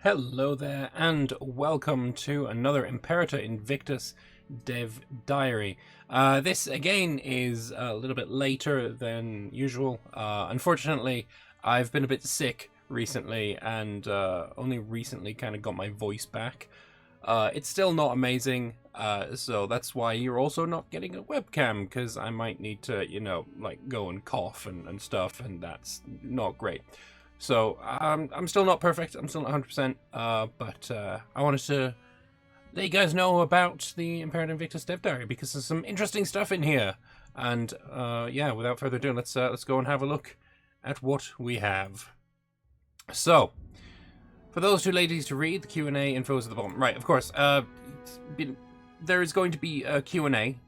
Hello there, and welcome to another Imperator Invictus Dev Diary. This again is a little bit later than usual. Unfortunately, I've been a bit sick recently, and only recently kind of got my voice back. It's still not amazing, so that's why you're also not getting a webcam, because I might need to, like go and cough and stuff, and that's not great. So, I'm still not perfect, I'm still not 100%, but I wanted to let you guys know about the Imperator Invictus Dev Diary, because there's some interesting stuff in here. And, yeah, without further ado, let's go and have a look at what we have. So, for those too lazy to read, the Q&A info is at the bottom. Right, of course, there is going to be a Q&A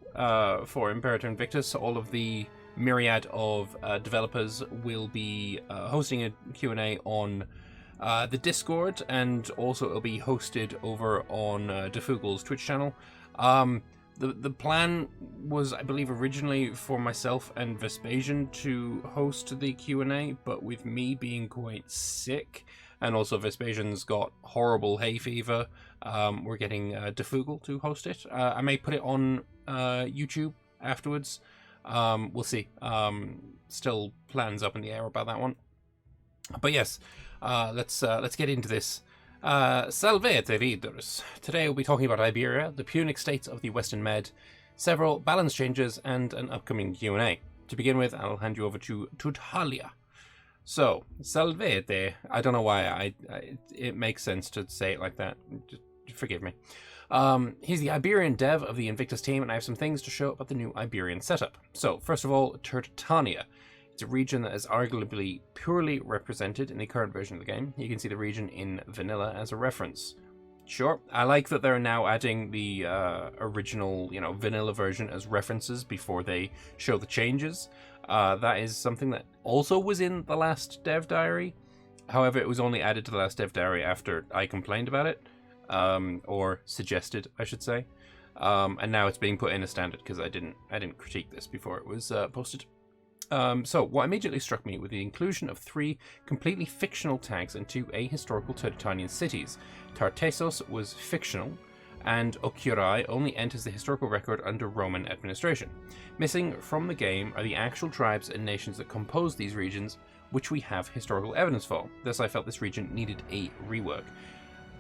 for Imperator Invictus. All of the myriad of developers will be hosting a Q&A on the Discord, and also it'll be hosted over on Defugel's Twitch channel. The plan was, I believe, originally for myself and Vespasian to host the Q&A, but with me being quite sick, and also Vespasian's got horrible hay fever, we're getting Defugel to host it. I may put it on YouTube afterwards. We'll see. Still plans up in the air about that one. But yes, let's get into this. Salvete, readers. Today we'll be talking about Iberia, the Punic states of the Western Med, several balance changes, and an upcoming Q&A. To begin with, I'll hand you over to Tutalia. So, Salvete. I don't know why it makes sense to say it like that. Just forgive me. He's the Iberian dev of the Invictus team, and I have some things to show about the new Iberian setup. So, first of all, Turtania. It's a region that is arguably purely represented in the current version of the game. You can see the region in vanilla as a reference. Sure, I like that they're now adding the original, vanilla version as references before they show the changes. That is something that also was in the last dev diary. However, it was only added to the last dev diary after I complained about it. Or suggested, I should say, and now it's being put in as standard because I didn't critique this before it was posted. So what immediately struck me was the inclusion of 3 completely fictional tags and 2 ahistorical Turdetanian cities. Tartessos was fictional, and Ocurai only enters the historical record under Roman administration. Missing from the game are the actual tribes and nations that compose these regions, which we have historical evidence for. Thus, I felt this region needed a rework.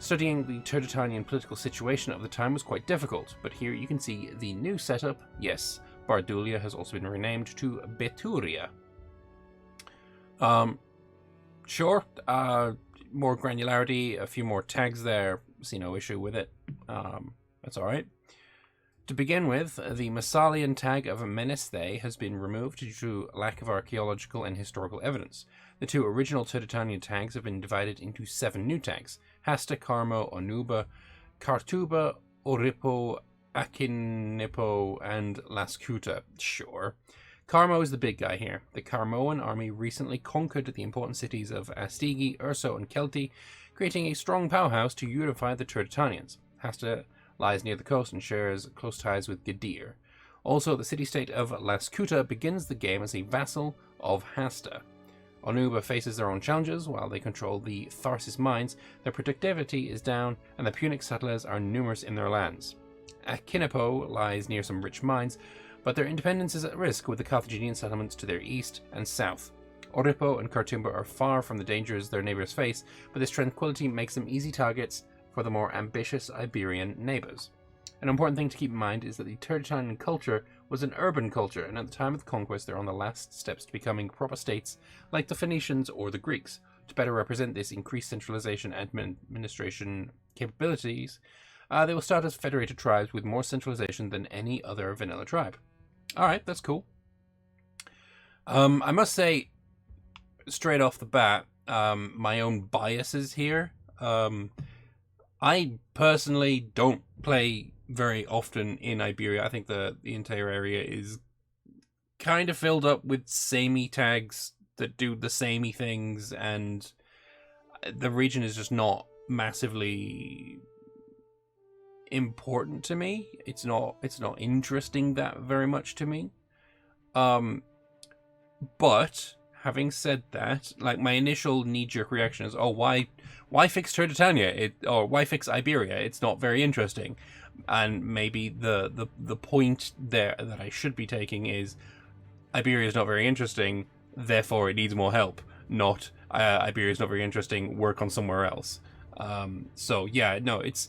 Studying the Turdetanian political situation of the time was quite difficult, but here you can see the new setup. Yes, Bardulia has also been renamed to Beturia. Sure, more granularity, a few more tags there, see no issue with it. That's alright. To begin with, the Massalian tag of Menesthe has been removed due to lack of archaeological and historical evidence. The 2 original Turdetanian tags have been divided into 7 new tags: Hasta, Carmo, Onuba, Cartuba, Oripo, Akinipo, and Lascuta. Sure. Carmo is the big guy here. The Carmoan army recently conquered the important cities of Astigi, Urso, and Kelti, creating a strong powerhouse to unify the Turdetanians. Hasta lies near the coast and shares close ties with Gadir. Also, the city-state of Lascuta begins the game as a vassal of Hasta. Onuba faces their own challenges. While they control the Tharsis mines, their productivity is down, and the Punic settlers are numerous in their lands. Akinipo lies near some rich mines, but their independence is at risk with the Carthaginian settlements to their east and south. Oripo and Kartumba are far from the dangers their neighbours face, but this tranquility makes them easy targets for the more ambitious Iberian neighbours. An important thing to keep in mind is that the Turdetanian culture was an urban culture, and at the time of the conquest they're on the last steps to becoming proper states like the Phoenicians or the Greeks. To better represent this increased centralization and administration capabilities, they will start as federated tribes with more centralization than any other vanilla tribe. Alright, that's cool. I must say, straight off the bat, my own biases here. I personally don't play very often in Iberia. I think the entire area is kind of filled up with samey tags that do the samey things, and the region is just not massively important to me. It's not interesting that very much to me. But having said that, like, my initial knee-jerk reaction is, oh, why fix Turdetania? Or why fix Iberia? It's not very interesting. And maybe the point there that I should be taking is Iberia is not very interesting, therefore it needs more help. Not Iberia is not very interesting, work on somewhere else. So yeah, no, it's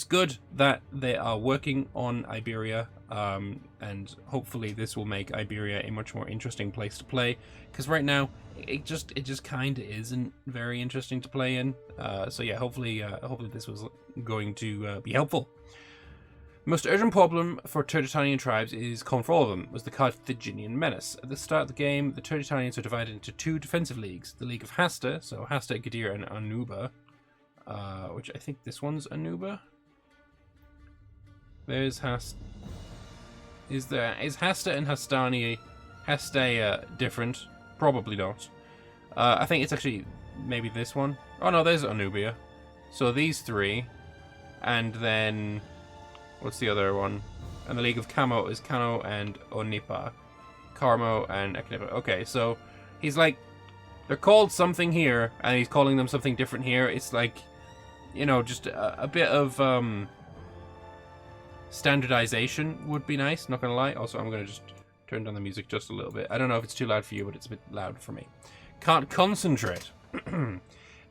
good that they are working on Iberia, and hopefully this will make Iberia a much more interesting place to play. Because right now, it just kind of isn't very interesting to play in. So yeah, hopefully this was going to be helpful. The most urgent problem for Turdetanian tribes is, common for all of them, was the Carthaginian menace. At the start of the game, the Turdetanians are divided into two defensive leagues: the League of Hasta, so Hasta, Gadir, and Anuba. Which I think this one's Anuba. There's Hasta. Is Hasta and Hastea different? Probably not. I think it's actually maybe this one. Oh no, there's Anubia. So these three, and then what's the other one? And the League of Camo is Kano and Onipa. Carmo and Eknipa. Okay, so he's like, they're called something here, and he's calling them something different here. It's like, you know, just a bit of standardization would be nice, not gonna lie. Also, I'm gonna just turn down the music just a little bit. I don't know if it's too loud for you, but it's a bit loud for me. Can't concentrate.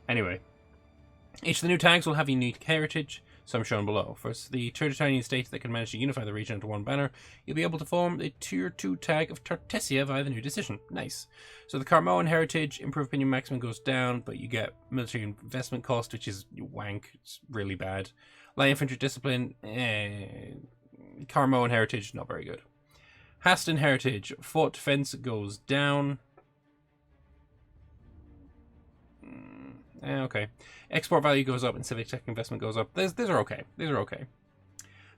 Anyway, each of the new tags will have unique heritage, some shown below. First, the Turdetanian states that can manage to unify the region under one banner, you'll be able to form the Tier 2 tag of Tartessia via the new decision. Nice. So the Carmoyan heritage, improved opinion maximum goes down, but you get military investment cost, which is wank. It's really bad. Light infantry discipline, Carmoyan heritage, not very good. Haston heritage, fort defense goes down. Okay. Export value goes up and civic tech investment goes up. These are okay. These are okay.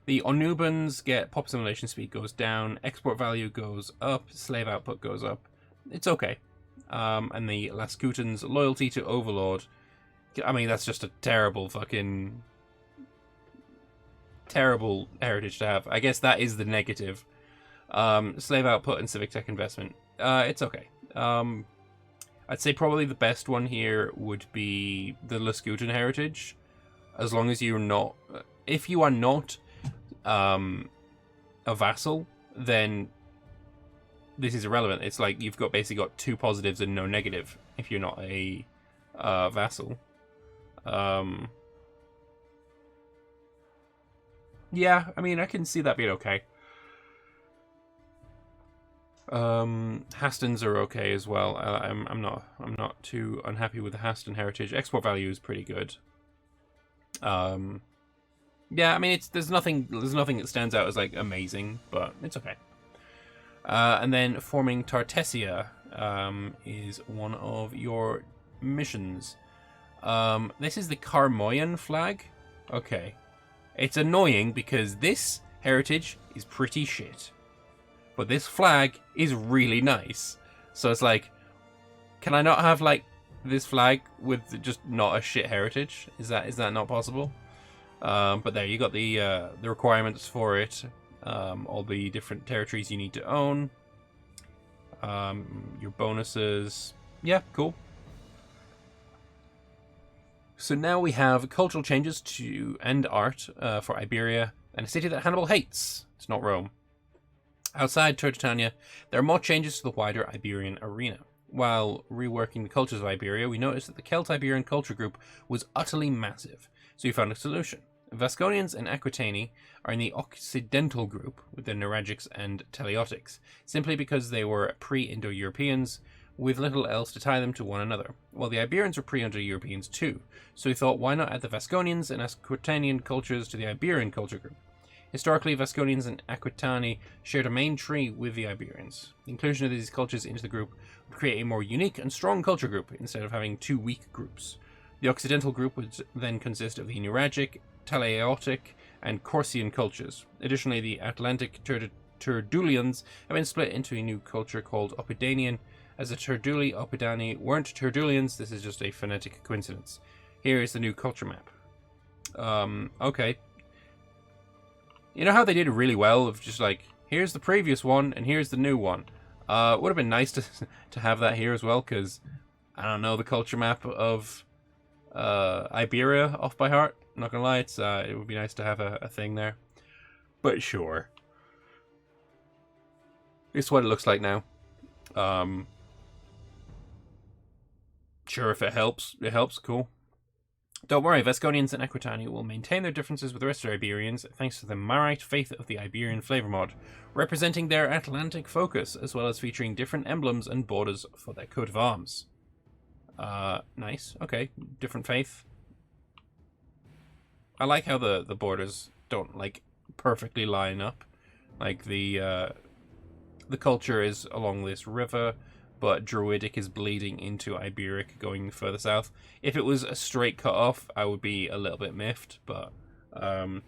The Onubans get pop simulation speed goes down. Export value goes up. Slave output goes up. It's okay. And the Laskutans, loyalty to Overlord. I mean, that's just a terrible fucking... terrible heritage to have. I guess that is the negative. Slave output and civic tech investment. It's okay. I'd say probably the best one here would be the Laskutan heritage. As long as you're not... if you are not a vassal, then this is irrelevant. It's like you've basically got two positives and no negative if you're not a vassal. Yeah, I mean, I can see that being okay. Hastons are okay as well. I'm not too unhappy with the Haston heritage. Export value is pretty good. Yeah, I mean, there's nothing that stands out as like amazing, but it's okay. And then forming Tartessia is one of your missions. This is the Carmoyan Flag. Okay, it's annoying because this heritage is pretty shit. But this flag is really nice. So it's like, can I not have like this flag with just not a shit heritage? Is that not possible? But there, you got the requirements for it. All the different territories you need to own. Your bonuses. Yeah, cool. So now we have cultural changes to and art for Iberia, and a city that Hannibal hates. It's not Rome. Outside Turdetania, there are more changes to the wider Iberian arena. While reworking the cultures of Iberia, we noticed that the Celt-Iberian culture group was utterly massive, so we found a solution. Vasconians and Aquitani are in the Occidental group with their Neuragics and Teleotics, simply because they were pre-Indo-Europeans, with little else to tie them to one another, while the Iberians were pre-Indo-Europeans too, so we thought, why not add the Vasconians and Aquitanian cultures to the Iberian culture group? Historically, Vasconians and Aquitani shared a main tree with the Iberians. The inclusion of these cultures into the group would create a more unique and strong culture group, instead of having two weak groups. The Occidental group would then consist of the Neuragic, Teleotic, and Corsian cultures. Additionally, the Atlantic Turdulians have been split into a new culture called Opidanian. As the Turduli Opidani weren't Turdulians, this is just a phonetic coincidence. Here is the new culture map. Okay. You know how they did really well of just like, here's the previous one and here's the new one. Would have been nice to have that here as well, because I don't know the culture map of Iberia off by heart. I'm not gonna lie, it would be nice to have a thing there. But sure. This is what it looks like now. Sure, if it helps, cool. Don't worry, Vasconians and Aquitani will maintain their differences with the rest of Iberians thanks to the Marite faith of the Iberian Flavour mod, representing their Atlantic focus, as well as featuring different emblems and borders for their coat of arms. Nice. Okay, different faith. I like how the borders don't, like, perfectly line up. Like, the culture is along this river, but Druidic is bleeding into Iberic going further south. If it was a straight cut off, I would be a little bit miffed, but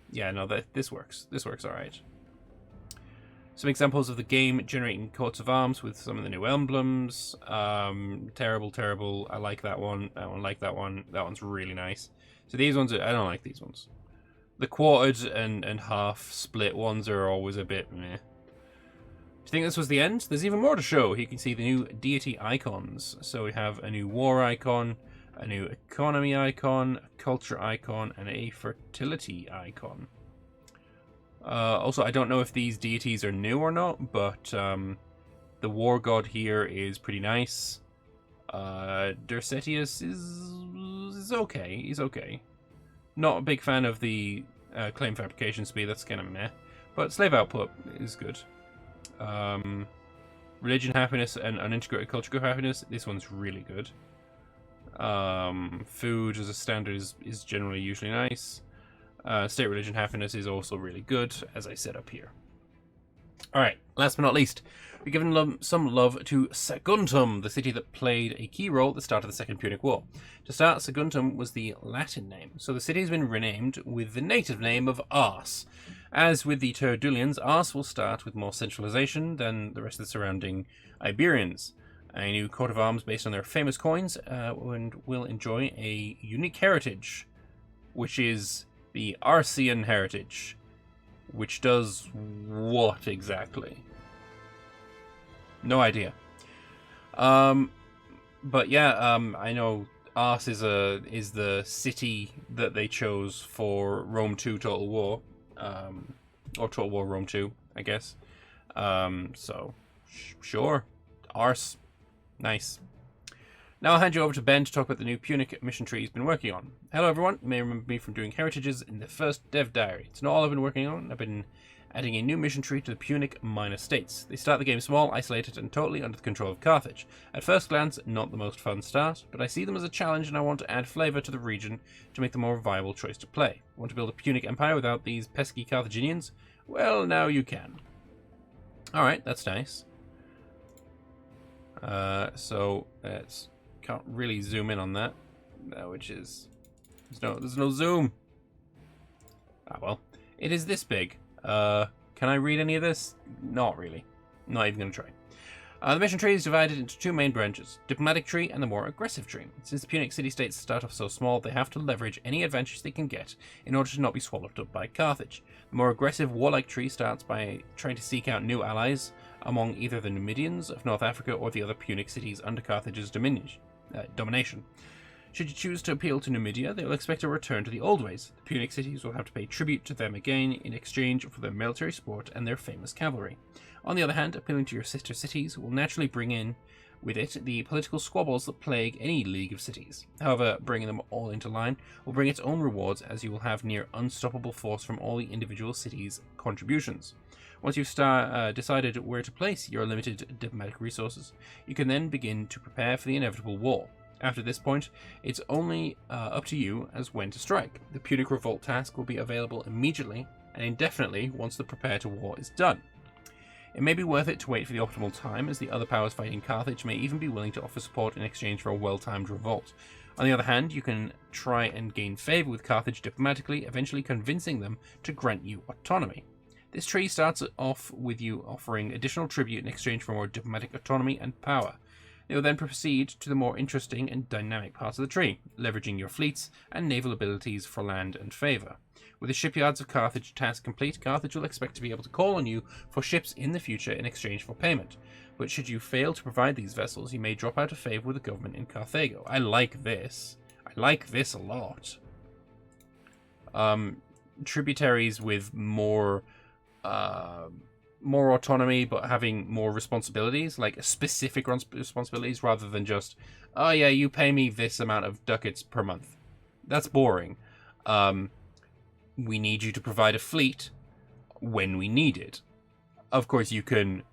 yeah, no, this works. This works alright. Some examples of the game generating coats of arms with some of the new emblems. Terrible, terrible. I like that one. That one, like that one. That one's really nice. So these ones, I don't like these ones. The quartered and half split ones are always a bit meh. Do you think this was the end? There's even more to show. Here you can see the new Deity Icons. So we have a new War Icon, a new Economy Icon, a Culture Icon, and a Fertility Icon. Also, I don't know if these deities are new or not, but the War God here is pretty nice. Dursetius is okay. He's okay. Not a big fan of the claim fabrication speed. That's kind of meh. But slave output is good. Religion happiness and unintegrated culture happiness. This one's really good. Food as a standard is generally usually nice. State religion happiness is also really good, as I said up here. Alright, last but not least, we've given some love to Saguntum, the city that played a key role at the start of the Second Punic War. To start, Saguntum was the Latin name, so the city has been renamed with the native name of Ars. As with the Terdulians, Ars will start with more centralization than the rest of the surrounding Iberians. A new coat of arms based on their famous coins and will enjoy a unique heritage, which is the Arsian heritage. Which does what exactly? No idea. But yeah, I know Ars is the city that they chose for Rome 2 Total War, or Total War Rome 2, I guess. So sure, Ars, nice. Now I'll hand you over to Ben to talk about the new Punic mission tree he's been working on. Hello everyone, you may remember me from doing heritages in the first dev diary. It's not all I've been working on. I've been adding a new mission tree to the Punic minor states. They start the game small, isolated and totally under the control of Carthage. At first glance, not the most fun start, but I see them as a challenge and I want to add flavour to the region to make them a more viable choice to play. Want to build a Punic empire without these pesky Carthaginians? Well, now you can. Alright, that's nice. So let's... Can't really zoom in on that, which is there's no zoom. Ah well, it is this big. Can I read any of this? Not really. Not even gonna try. The mission tree is divided into two main branches: diplomatic tree and the more aggressive tree. Since the Punic city-states start off so small, they have to leverage any advantage they can get in order to not be swallowed up by Carthage. The more aggressive warlike tree starts by trying to seek out new allies among either the Numidians of North Africa or the other Punic cities under Carthage's domination. Should you choose to appeal to Numidia, they will expect a return to the old ways. The Punic cities will have to pay tribute to them again in exchange for their military support and their famous cavalry. On the other hand, appealing to your sister cities will naturally bring in with it the political squabbles that plague any league of cities. However, bringing them all into line will bring its own rewards, as you will have near unstoppable force from all the individual cities' contributions. Once you've decided where to place your limited diplomatic resources, you can then begin to prepare for the inevitable war. After this point, it's only up to you as when to strike. The Punic Revolt task will be available immediately and indefinitely once the prepare to war is done. It may be worth it to wait for the optimal time, as the other powers fighting Carthage may even be willing to offer support in exchange for a well-timed revolt. On the other hand, you can try and gain favour with Carthage diplomatically, eventually convincing them to grant you autonomy. This tree starts off with you offering additional tribute in exchange for more diplomatic autonomy and power. They will then proceed to the more interesting and dynamic parts of the tree, leveraging your fleets and naval abilities for land and favour. With the shipyards of Carthage task complete, Carthage will expect to be able to call on you for ships in the future in exchange for payment. But should you fail to provide these vessels, you may drop out of favour with the government in Carthago. I like this. I like this a lot. Tributaries with more autonomy, but having more responsibilities, like specific responsibilities, rather than just, oh yeah, you pay me this amount of ducats per month. That's boring. We need you to provide a fleet when we need it. Of course, you can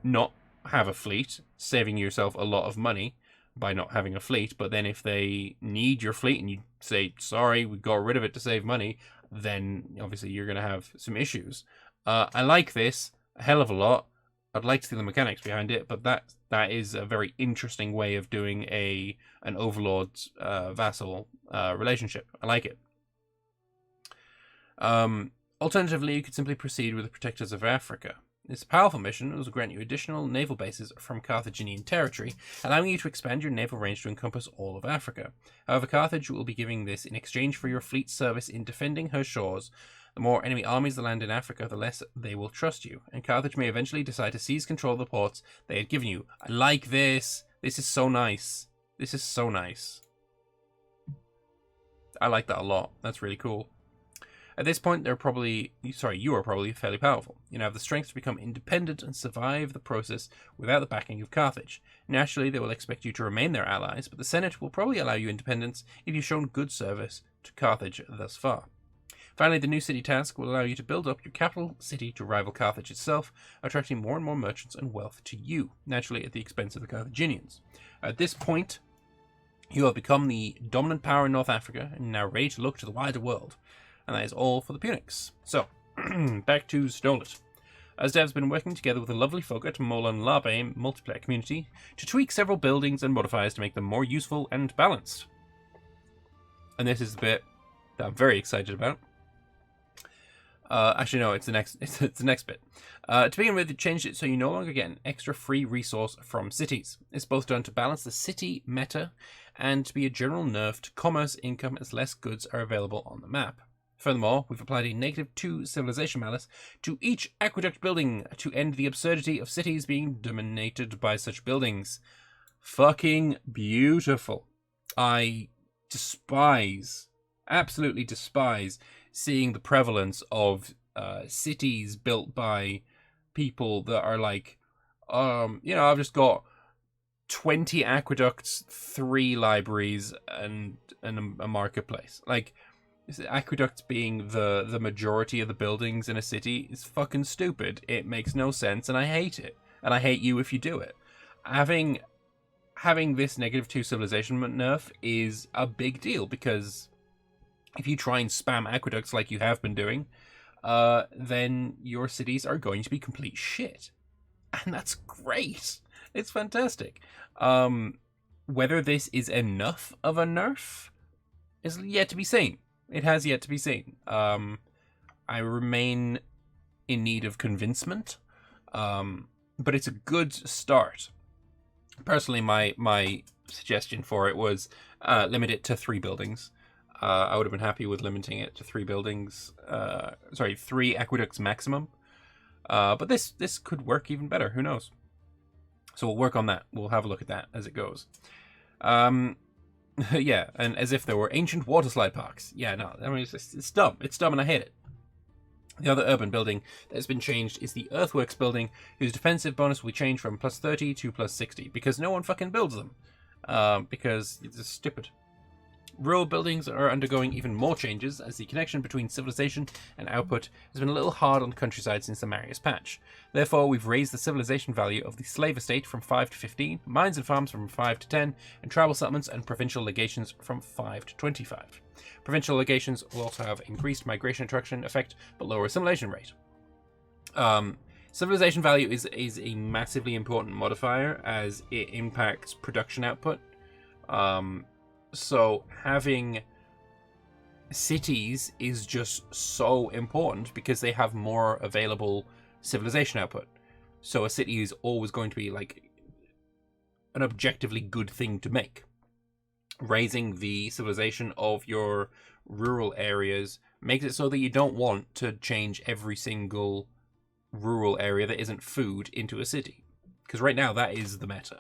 not have a fleet, saving yourself a lot of money by not having a fleet, but then if they need your fleet and you say, sorry, we got rid of it to save money, then obviously you're going to have some issues. I like this a hell of a lot. I'd like to see the mechanics behind it, but that is a very interesting way of doing an overlord vassal relationship. I like it. Alternatively, you could simply proceed with the Protectors of Africa. This powerful mission will grant you additional naval bases from Carthaginian territory, allowing you to expand your naval range to encompass all of Africa. However, Carthage will be giving this in exchange for your fleet service in defending her shores. The more enemy armies that land in Africa, the less they will trust you, and Carthage may eventually decide to seize control of the ports they had given you. I like this. This is so nice. This is so nice. I like that a lot. That's really cool. At this point, you are probably fairly powerful. You now have the strength to become independent and survive the process without the backing of Carthage. Naturally, they will expect you to remain their allies, but the Senate will probably allow you independence if you've shown good service to Carthage thus far. Finally, the new city task will allow you to build up your capital city to rival Carthage itself, attracting more and more merchants and wealth to you, naturally at the expense of the Carthaginians. At this point, you have become the dominant power in North Africa and now ready to look to the wider world. And that is all for the Punics. So, back to Stolet. As dev's been working together with the lovely folk at Molan Labe multiplayer community to tweak several buildings and modifiers to make them more useful and balanced. And this is the bit that I'm very excited about. Actually, no, it's the next. It's the next bit. To begin with, it changed it so you no longer get an extra free resource from cities. It's both done to balance the city meta and to be a general nerf to commerce income as less goods are available on the map. Furthermore, we've applied a -2 civilization malice to each aqueduct building to end the absurdity of cities being dominated by such buildings. Fucking beautiful. I absolutely despise seeing the prevalence of cities built by people that are like, I've just got 20 aqueducts, 3 libraries, and a marketplace. Like, aqueducts being the majority of the buildings in a city is fucking stupid. It makes no sense, and I hate it. And I hate you if you do it. Having this -2 civilization nerf is a big deal, because if you try and spam aqueducts like you have been doing, then your cities are going to be complete shit. And that's great. It's fantastic. Whether this is enough of a nerf is yet to be seen. It has yet to be seen. I remain in need of convincement, but it's a good start. Personally, my suggestion for it was limit it to 3 buildings. I would have been happy with limiting it to 3 buildings. 3 aqueducts maximum. But this could work even better. Who knows? So we'll work on that. We'll have a look at that as it goes. Yeah, and as if there were ancient waterslide parks. Yeah, no, I mean, it's dumb. It's dumb and I hate it. The other urban building that has been changed is the Earthworks Building, whose defensive bonus will change from +30 to +60, because no one fucking builds them. Because it's stupid. Rural buildings are undergoing even more changes, as the connection between civilization and output has been a little hard on the countryside since the Marius patch. Therefore, we've raised the civilization value of the slave estate from 5 to 15, mines and farms from 5 to 10, and tribal settlements and provincial legations from 5 to 25. Provincial legations will also have increased migration attraction effect, but lower assimilation rate. Civilization value is a massively important modifier, as it impacts production output. So having cities is just so important because they have more available civilization output. So a city is always going to be like an objectively good thing to make. Raising the civilization of your rural areas makes it so that you don't want to change every single rural area that isn't food into a city, because right now that is the meta.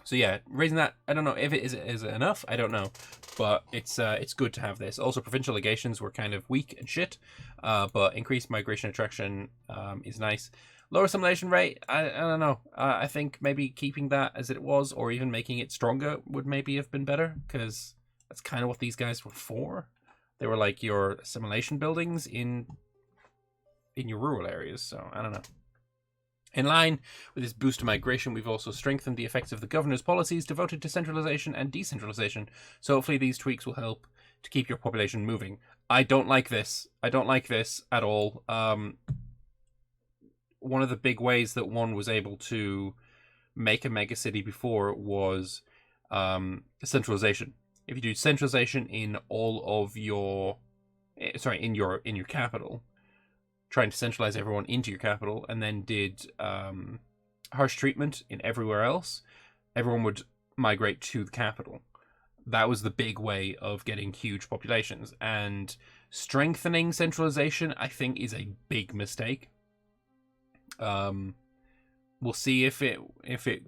So yeah, raising that, I don't know if it is it enough, I don't know, but it's good to have this. Also, provincial legations were kind of weak and shit, but increased migration attraction is nice. Lower assimilation rate, I don't know. I think maybe keeping that as it was, or even making it stronger, would maybe have been better, because that's kind of what these guys were for. They were like your assimilation buildings in your rural areas, so I don't know. In line with this boost to migration, we've also strengthened the effects of the governor's policies devoted to centralization and decentralization, so hopefully these tweaks will help to keep your population moving. I don't like this. I don't like this at all. One of the big ways that one was able to make a megacity before was centralization. If you do centralization in all of your, in your capital, trying to centralize everyone into your capital, and then did harsh treatment in everywhere else, everyone would migrate to the capital. That was the big way of getting huge populations. And strengthening centralization, I think, is a big mistake. We'll see if it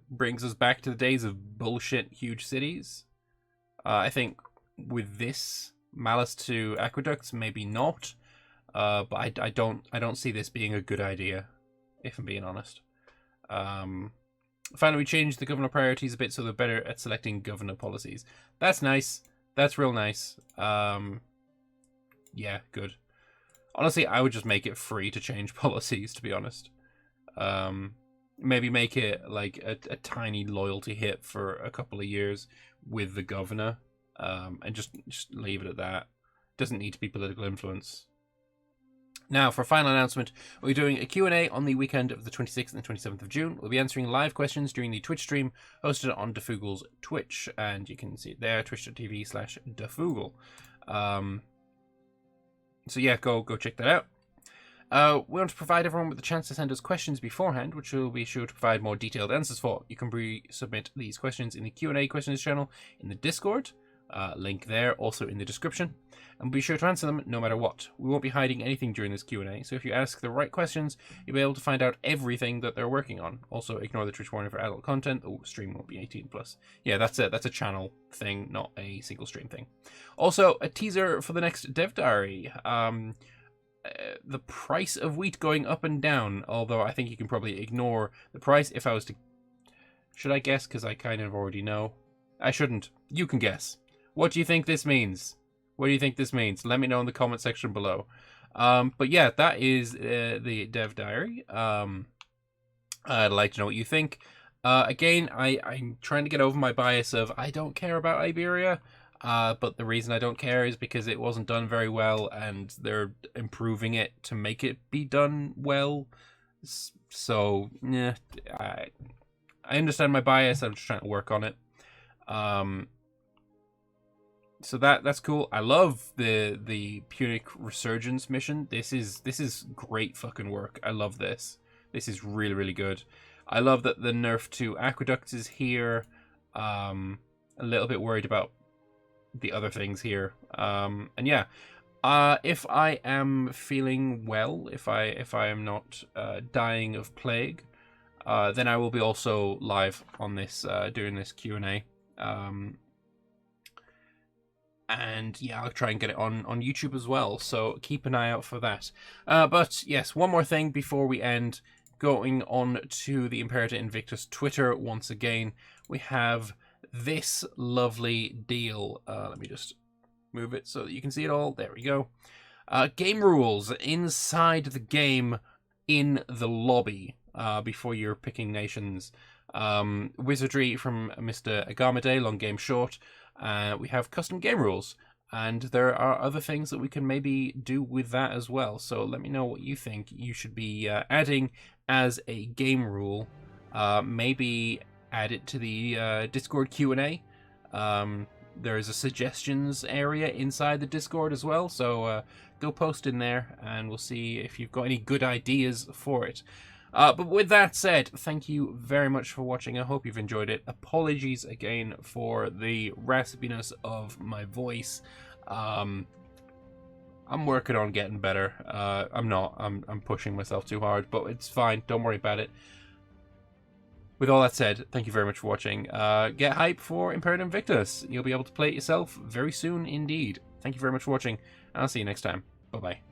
brings us back to the days of bullshit huge cities. I think with this malice to aqueducts, maybe not. But I don't see this being a good idea, if I'm being honest. Finally, we changed the governor priorities a bit so they're better at selecting governor policies. That's nice. That's real nice. Yeah, good. Honestly, I would just make it free to change policies, to be honest. Maybe make it like a tiny loyalty hit for a couple of years with the governor, and just leave it at that. Doesn't need to be political influence. Now, for a final announcement, we're doing a Q&A on the weekend of the 26th and 27th of June. We'll be answering live questions during the Twitch stream hosted on Defugel's Twitch, and you can see it there, twitch.tv/Defugel. So yeah, go check that out. We want to provide everyone with the chance to send us questions beforehand, which we'll be sure to provide more detailed answers for. You can pre-submit these questions in the Q&A questions channel in the Discord, link there, also in the description, and we'll be sure to answer them no matter what. We won't be hiding anything during this Q&A, so if you ask the right questions, you'll be able to find out everything that they're working on. Also, ignore the Twitch warning for adult content. The stream won't be 18+. Yeah, that's a channel thing, not a single stream thing. Also, a teaser for the next Dev Diary. The price of wheat going up and down, although I think you can probably ignore the price if I was to... Should I guess? Because I kind of already know. I shouldn't. You can guess. What do you think this means? What do you think this means? Let me know in the comment section below. But yeah, that is the Dev Diary. I'd like to know what you think. Again, I'm trying to get over my bias of I don't care about Iberia. But the reason I don't care is because it wasn't done very well, and they're improving it to make it be done well. So, yeah, I understand my bias. I'm just trying to work on it. So that's cool. I love the Punic Resurgence mission. This is great fucking work. I love this. This is really, really good. I love that the nerf to Aqueduct is here. A little bit worried about the other things here, and yeah, if I am feeling well, if I am not dying of plague, then I will be also live on this doing this Q&A, and yeah, I'll try and get it on YouTube as well, so keep an eye out for that. But yes, one more thing before we end. Going on to the Imperator Invictus Twitter once again, we have this lovely deal. Let me just move it so that you can see it all. There we go. Game rules inside the game in the lobby before you're picking nations. Wizardry from Mr. Agamade, long game short. We have custom game rules, and there are other things that we can maybe do with that as well. So let me know what you think you should be adding as a game rule. Maybe add it to the Discord Q&A. There is a suggestions area inside the Discord as well, so go post in there and we'll see if you've got any good ideas for it. But with that said, thank you very much for watching. I hope you've enjoyed it. Apologies again for the raspiness of my voice. I'm working on getting better. I'm pushing myself too hard, but it's fine. Don't worry about it. With all that said, thank you very much for watching. Get hype for Imperator Invictus. You'll be able to play it yourself very soon indeed. Thank you very much for watching, and I'll see you next time. Bye-bye.